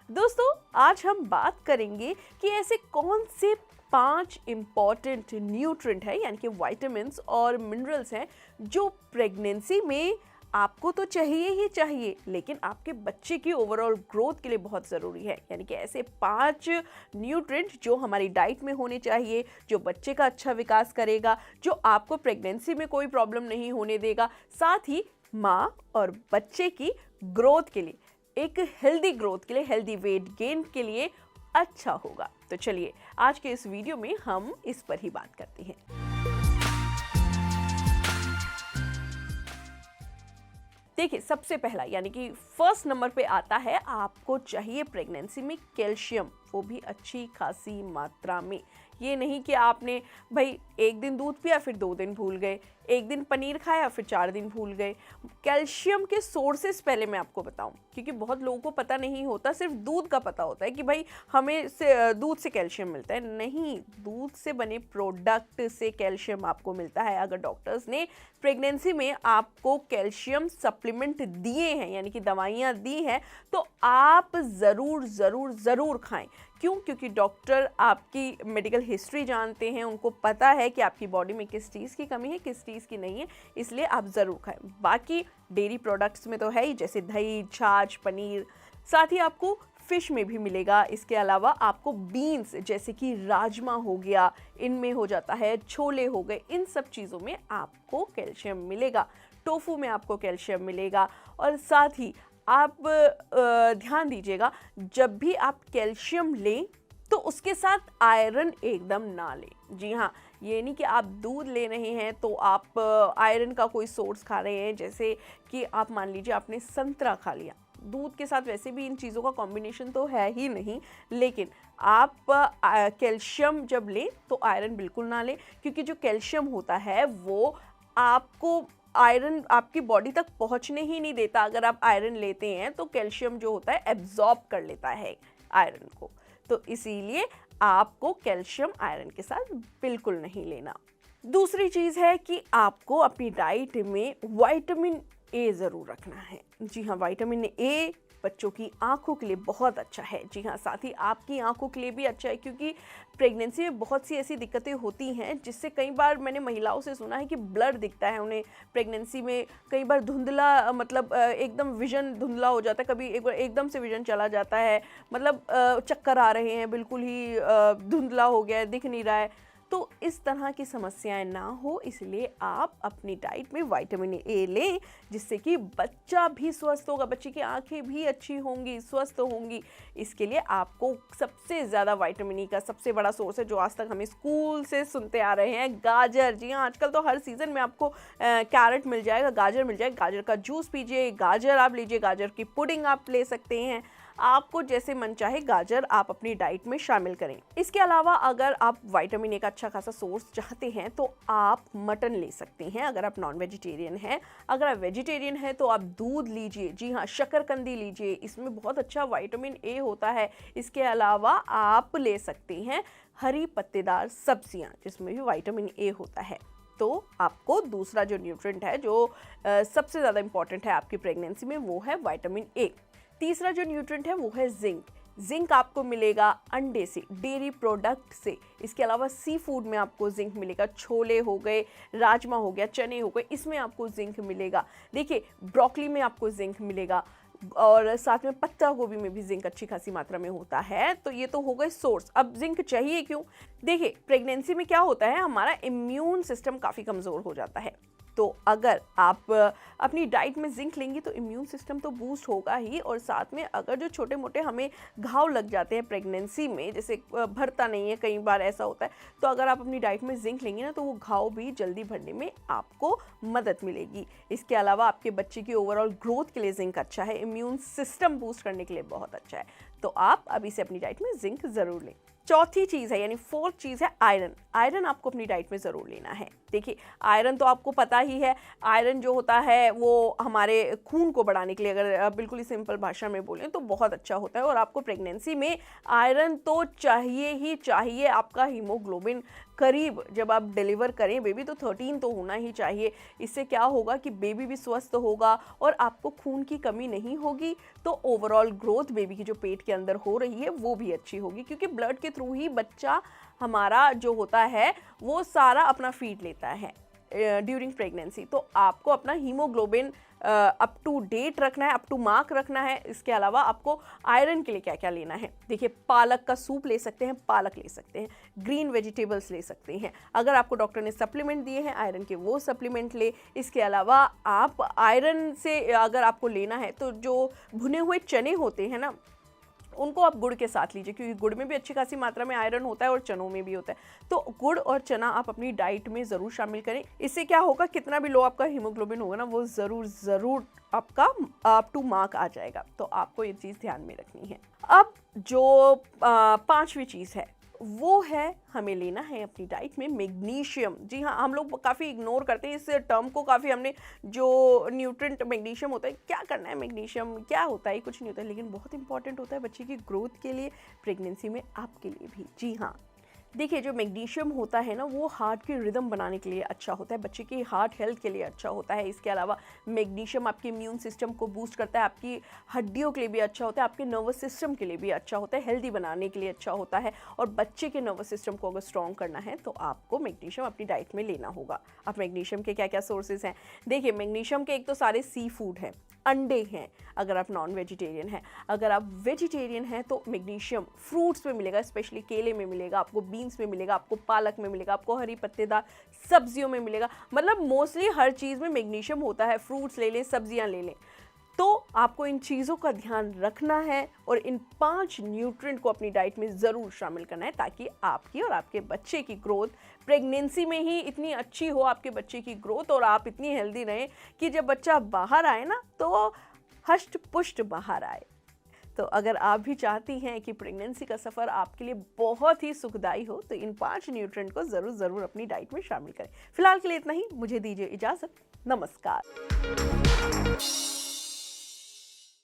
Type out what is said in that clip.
दोस्तों, आज हम बात करेंगे कि ऐसे कौन से 5 इम्पॉर्टेंट न्यूट्रिएंट है यानी कि विटामिन्स और मिनरल्स हैं जो प्रेगनेंसी में आपको तो चाहिए ही चाहिए, लेकिन आपके बच्चे की ओवरऑल ग्रोथ के लिए बहुत ज़रूरी है। यानी कि ऐसे 5 न्यूट्रिएंट जो हमारी डाइट में होने चाहिए, जो बच्चे का अच्छा विकास करेगा, जो आपको प्रेगनेंसी में कोई प्रॉब्लम नहीं होने देगा, साथ ही माँ और बच्चे की ग्रोथ के लिए, एक हेल्दी ग्रोथ के लिए, हेल्दी वेट गेन के लिए अच्छा होगा। तो चलिए आज के इस वीडियो में हम इस पर ही बात करते हैं। देखिए, सबसे पहला यानी कि फर्स्ट नंबर पे आता है, आपको चाहिए प्रेगनेंसी में कैल्शियम, वो भी अच्छी खासी मात्रा में। ये नहीं कि आपने भाई एक दिन दूध पिया फिर 2 दिन भूल गए, एक दिन पनीर खाया फिर 4 दिन भूल गए। कैल्शियम के सोर्सेस पहले मैं आपको बताऊं, क्योंकि बहुत लोगों को पता नहीं होता, सिर्फ दूध का पता होता है कि भाई हमें दूध से कैल्शियम मिलता है। नहीं, दूध से बने प्रोडक्ट से कैल्शियम आपको मिलता है। अगर डॉक्टर्स ने प्रेगनेंसी में आपको कैल्शियम सप्लीमेंट दिए हैं यानी कि दवाइयाँ दी हैं, तो आप ज़रूर खाएं। क्यों? क्योंकि डॉक्टर आपकी मेडिकल हिस्ट्री जानते हैं, उनको पता है कि आपकी बॉडी में किस चीज़ की कमी है, किस चीज़ की नहीं है, इसलिए आप ज़रूर खाएं। बाकी डेयरी प्रोडक्ट्स में तो है ही, जैसे दही, छाछ, पनीर, साथ ही आपको फिश में भी मिलेगा। इसके अलावा आपको बीन्स जैसे कि राजमा हो गया, इनमें हो जाता है, छोले हो गए, इन सब चीज़ों में आपको कैल्शियम मिलेगा। टोफू में आपको कैल्शियम मिलेगा। और साथ ही आप ध्यान दीजिएगा, जब भी आप कैल्शियम लें तो उसके साथ आयरन एकदम ना लें। जी हाँ, ये नहीं कि आप दूध ले रहे हैं तो आप आयरन का कोई सोर्स खा रहे हैं, जैसे कि आप मान लीजिए आपने संतरा खा लिया, दूध के साथ वैसे भी इन चीज़ों का कॉम्बिनेशन तो है ही नहीं, लेकिन आप कैल्शियम जब लें तो आयरन बिल्कुल ना लें, क्योंकि जो कैल्शियम होता है वो आपको आयरन आपकी बॉडी तक पहुंचने ही नहीं देता। अगर आप आयरन लेते हैं तो कैल्शियम जो होता है एब्जॉर्ब कर लेता है आयरन को, तो इसीलिए आपको कैल्शियम आयरन के साथ बिल्कुल नहीं लेना। दूसरी चीज़ है कि आपको अपनी डाइट में विटामिन ए ज़रूर रखना है। जी हाँ, विटामिन ए बच्चों की आंखों के लिए बहुत अच्छा है। जी हाँ, साथ ही आपकी आंखों के लिए भी अच्छा है, क्योंकि प्रेगनेंसी में बहुत सी ऐसी दिक्कतें होती हैं जिससे कई बार मैंने महिलाओं से सुना है कि ब्लर दिखता है उन्हें प्रेगनेंसी में। कई बार धुंधला, मतलब एकदम विजन धुंधला हो जाता है, कभी एक बार एकदम से विजन चला जाता है, मतलब चक्कर आ रहे हैं, बिल्कुल ही धुंधला हो गया है, दिख नहीं रहा है। तो इस तरह की समस्याएं ना हो, इसलिए आप अपनी डाइट में विटामिन ए लें, जिससे कि बच्चा भी स्वस्थ होगा, बच्चे की आंखें भी अच्छी होंगी, स्वस्थ होंगी। इसके लिए आपको सबसे ज़्यादा विटामिन ई का सबसे बड़ा सोर्स है, जो आज तक हमें स्कूल से सुनते आ रहे हैं, गाजर। जी हाँ, आजकल तो हर सीज़न में आपको कैरेट मिल जाएगा, गाजर मिल जाएगा। गाजर का जूस पीजिए, गाजर आप लीजिए, गाजर की पुडिंग आप ले सकते हैं। आपको जैसे मन चाहे गाजर आप अपनी डाइट में शामिल करें। इसके अलावा अगर आप विटामिन ए का अच्छा खासा सोर्स चाहते हैं तो आप मटन ले सकते हैं, अगर आप नॉन वेजिटेरियन हैं। अगर आप वेजिटेरियन हैं तो आप दूध लीजिए। जी हाँ, शकरकंदी लीजिए, इसमें बहुत अच्छा विटामिन ए होता है। इसके अलावा आप ले सकते हैं हरी पत्तेदार सब्जियां, जिसमें भी विटामिन ए होता है। तो आपको दूसरा जो न्यूट्रिएंट है, जो सबसे ज़्यादा इंपॉर्टेंट है आपकी प्रेगनेंसी में, वो है विटामिन ए। तीसरा जो न्यूट्रिएंट है वो है जिंक। जिंक आपको मिलेगा अंडे से, डेयरी प्रोडक्ट से। इसके अलावा सी फूड में आपको जिंक मिलेगा, छोले हो गए, राजमा हो गया, चने हो गए, इसमें आपको जिंक मिलेगा। देखिए, ब्रोकली में आपको जिंक मिलेगा, और साथ में पत्ता गोभी में भी जिंक अच्छी खासी मात्रा में होता है। तो ये तो हो गए सोर्स। अब जिंक चाहिए क्यों? देखिए, प्रेगनेंसी में क्या होता है, हमारा इम्यून सिस्टम काफ़ी कमज़ोर हो जाता है। तो अगर आप अपनी डाइट में जिंक लेंगी तो इम्यून सिस्टम तो बूस्ट होगा ही, और साथ में अगर जो छोटे मोटे हमें घाव लग जाते हैं प्रेगनेंसी में, जैसे भरता नहीं है, कई बार ऐसा होता है, तो अगर आप अपनी डाइट में जिंक लेंगी ना, तो वो घाव भी जल्दी भरने में आपको मदद मिलेगी। इसके अलावा आपके बच्चे की ओवरऑल ग्रोथ के लिए जिंक अच्छा है, इम्यून सिस्टम बूस्ट करने के लिए बहुत अच्छा है। तो आप अभी से अपनी डाइट में जिंक ज़रूर लें। चौथी चीज़ है यानी फोर्थ चीज़ है आयरन। आयरन आपको अपनी डाइट में ज़रूर लेना है। देखिए आयरन तो आपको पता ही है, आयरन जो होता है वो हमारे खून को बढ़ाने के लिए, अगर बिल्कुल ही सिंपल भाषा में बोलें तो बहुत अच्छा होता है। और आपको प्रेगनेंसी में आयरन तो चाहिए ही चाहिए। आपका हीमोग्लोबिन करीब जब आप डिलीवर करें बेबी तो 13 तो होना ही चाहिए। इससे क्या होगा कि बेबी भी स्वस्थ होगा और आपको खून की कमी नहीं होगी, तो ओवरऑल ग्रोथ बेबी की जो पेट के अंदर हो रही है वो भी अच्छी होगी, क्योंकि ब्लड के थ्रू ही बच्चा हमारा जो होता है वो सारा अपना फीड लेता है ड्यूरिंग प्रेगनेंसी। तो आपको अपना हीमोग्लोबिन अप टू डेट रखना है, अप टू मार्क रखना है। इसके अलावा आपको आयरन के लिए क्या क्या लेना है, देखिए पालक का सूप ले सकते हैं, पालक ले सकते हैं, ग्रीन वेजिटेबल्स ले सकते हैं। अगर आपको डॉक्टर ने सप्लीमेंट दिए हैं आयरन के वो सप्लीमेंट ले। इसके अलावा आप आयरन से अगर आपको लेना है तो जो भुने हुए चने होते हैं ना, उनको आप गुड़ के साथ लीजिए, क्योंकि गुड़ में भी अच्छी खासी मात्रा में आयरन होता है और चनों में भी होता है। तो गुड़ और चना आप अपनी डाइट में ज़रूर शामिल करें। इससे क्या होगा, कितना भी लो आपका हीमोग्लोबिन होगा ना वो ज़रूर आपका अप टू मार्क आ जाएगा। तो आपको ये चीज़ ध्यान में रखनी है। अब जो पांचवी चीज़ है वो है हमें लेना है अपनी डाइट में मैग्नीशियम। जी हाँ, हम लोग काफ़ी इग्नोर करते हैं इस टर्म को, काफ़ी हमने जो न्यूट्रिएंट मैग्नीशियम होता है, क्या करना है मैग्नीशियम, क्या होता है, कुछ नहीं होता है, लेकिन बहुत इंपॉर्टेंट होता है बच्चे की ग्रोथ के लिए, प्रेगनेंसी में आपके लिए भी। जी हाँ, देखिए जो मैग्नीशियम होता है ना वो हार्ट की रिदम बनाने के लिए अच्छा होता है, बच्चे की हार्ट हेल्थ के लिए अच्छा होता है। इसके अलावा मैग्नीशियम आपके इम्यून सिस्टम को बूस्ट करता है, आपकी हड्डियों के लिए भी अच्छा होता है, आपके नर्वस सिस्टम के लिए भी अच्छा होता है, हेल्दी बनाने के लिए अच्छा होता है। और बच्चे के नर्वस सिस्टम को अगर स्ट्रॉन्ग करना है तो आपको मैग्नीशियम अपनी डाइट में लेना होगा। अब मैग्नीशियम के क्या क्या सोर्सेज हैं, देखिए मैग्नीशियम के एक तो सारे सी फूड हैं, अंडे हैं अगर आप नॉन वेजिटेरियन हैं। अगर आप वेजिटेरियन हैं तो मैग्नीशियम फ्रूट्स में मिलेगा, स्पेशली केले में मिलेगा, आपको बीन्स में मिलेगा, आपको पालक में मिलेगा, आपको हरी पत्तेदार सब्जियों में मिलेगा। मतलब मोस्टली हर चीज़ में मैग्नीशियम होता है, फ्रूट्स ले लें, सब्जियां ले लें। तो आपको इन चीज़ों का ध्यान रखना है और इन 5 न्यूट्रिएंट को अपनी डाइट में ज़रूर शामिल करना है, ताकि आपकी और आपके बच्चे की ग्रोथ प्रेगनेंसी में ही इतनी अच्छी हो, आपके बच्चे की ग्रोथ, और आप इतनी हेल्दी रहें कि जब बच्चा बाहर आए ना तो हष्ट पुष्ट बाहर आए। तो अगर आप भी चाहती हैं कि प्रेगनेंसी का सफ़र आपके लिए बहुत ही सुखदायी हो तो इन 5 न्यूट्रिएंट को ज़रूर अपनी डाइट में शामिल करें। फिलहाल के लिए इतना ही, मुझे दीजिए इजाज़त, नमस्कार।